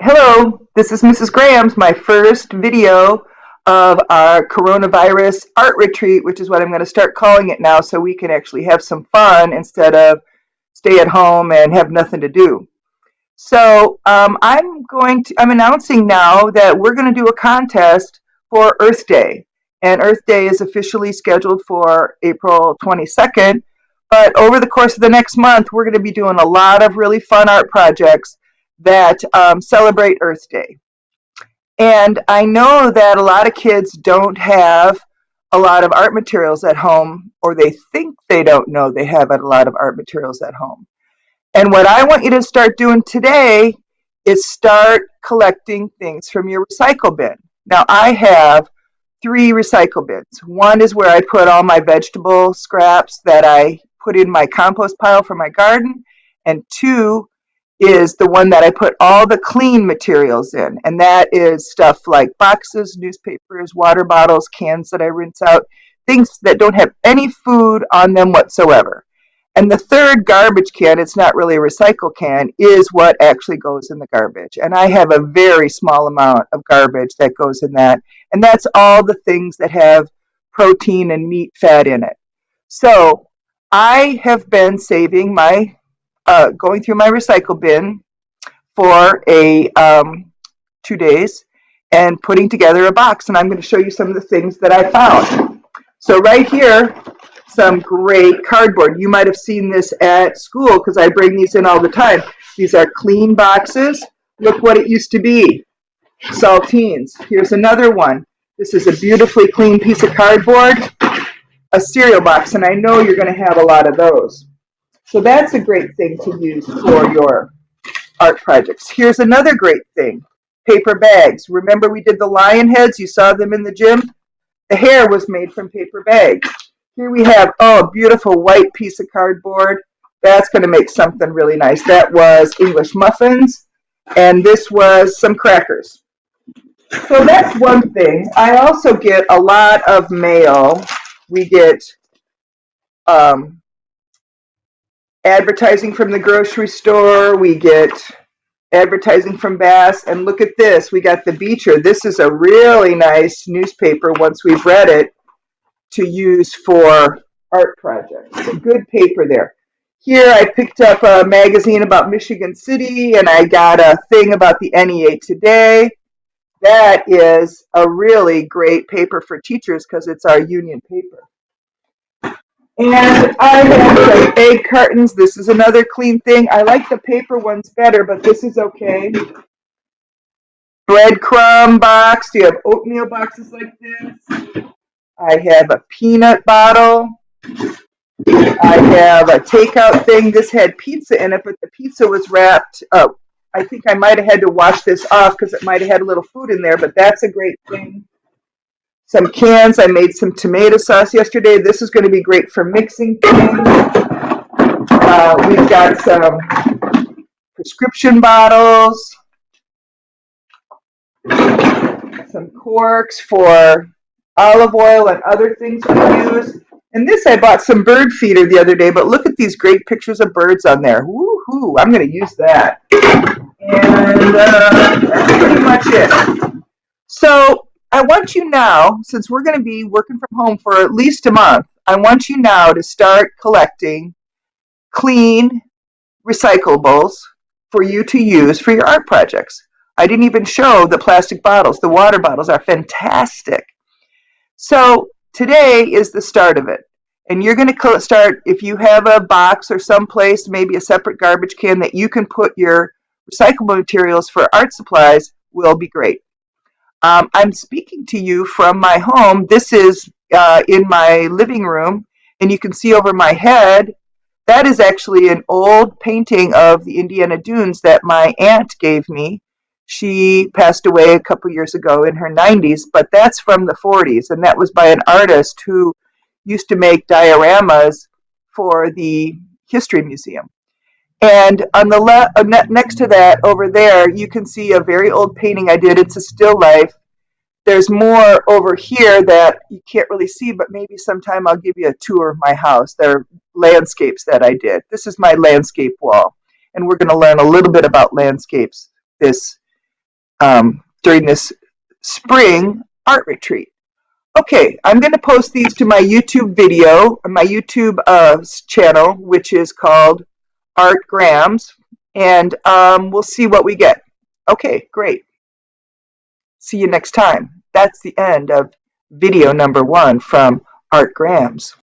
Hello, this is Mrs. Graham's, my first video of our coronavirus art retreat, which is what I'm going to start calling it now so we can actually have some fun instead of stay at home and have nothing to do. I'm announcing now that we're going to do a contest for Earth Day. And Earth Day is officially scheduled for April 22nd. But over the course of the next month, we're going to be doing a lot of really fun art projects that celebrate Earth Day. And I know that a lot of kids don't have a lot of art materials at home, or they think they don't know they have a lot of art materials at home. And what I want you to start doing today is start collecting things from your recycle bin. Now, I have three recycle bins. One is where I put all my vegetable scraps that I put in my compost pile for my garden, and two is the one that I put all the clean materials in, and that is stuff like boxes, newspapers, water bottles, cans that I rinse out, things that don't have any food on them whatsoever. And the third garbage can, it's not really a recycle can, is what actually goes in the garbage. And I have a very small amount of garbage that goes in that. And that's all the things that have protein and meat fat in it. So I have been saving going through my recycle bin for 2 days and putting together a box. And I'm going to show you some of the things that I found. So right here, some great cardboard. You might have seen this at school because I bring these in all the time. These are clean boxes. Look what it used to be. Saltines. Here's another one. This is a beautifully clean piece of cardboard. A cereal box, and I know you're going to have a lot of those. So that's a great thing to use for your art projects. Here's another great thing. Paper bags. Remember we did the lion heads? You saw them in the gym? The hair was made from paper bags. Here we have, a beautiful white piece of cardboard. That's going to make something really nice. That was English muffins, and this was some crackers. So that's one thing. I also get a lot of mail. We get um, advertising from the grocery store. We get advertising from Bass. And look at this. We got the Beecher. This is a really nice newspaper once we've read it to use for art projects. Good paper there. Here I picked up a magazine about Michigan City, and I got a thing about the NEA Today. That is a really great paper for teachers because it's our union paper. And I have some egg cartons. This is another clean thing. I like the paper ones better, but this is okay. Breadcrumb box. Do you have oatmeal boxes like this? I have a peanut bottle. I have a takeout thing. This had pizza in it, but the pizza was wrapped up. I think I might have had to wash this off because it might have had a little food in there, but that's a great thing. Some cans. I made some tomato sauce yesterday. This is going to be great for mixing things. We've got some prescription bottles, some corks for olive oil and other things we use. And this, I bought some bird feeder the other day, but look at these great pictures of birds on there. Woohoo! I'm going to use that. And that's pretty much it. So I want you now, since we're going to be working from home for at least a month, I want you now to start collecting clean recyclables for you to use for your art projects. I didn't even show the plastic bottles. The water bottles are fantastic. So today is the start of it. And you're going to start, if you have a box or someplace, maybe a separate garbage can that you can put your recyclable materials for art supplies, will be great. I'm speaking to you from my home. This is in my living room, and you can see over my head, that is actually an old painting of the Indiana Dunes that my aunt gave me. She passed away a couple years ago in her 90s, but that's from the 40s, and that was by an artist who used to make dioramas for the History Museum. And on the next to that, over there, you can see a very old painting I did. It's a still life. There's more over here that you can't really see, but maybe sometime I'll give you a tour of my house. There are landscapes that I did. This is my landscape wall, and we're going to learn a little bit about landscapes this during this spring art retreat. Okay, I'm going to post these to my YouTube video, my YouTube channel, which is called Art Grams, and we'll see what we get. Okay, great. See you next time. That's the end of video number 1 from Art Grams.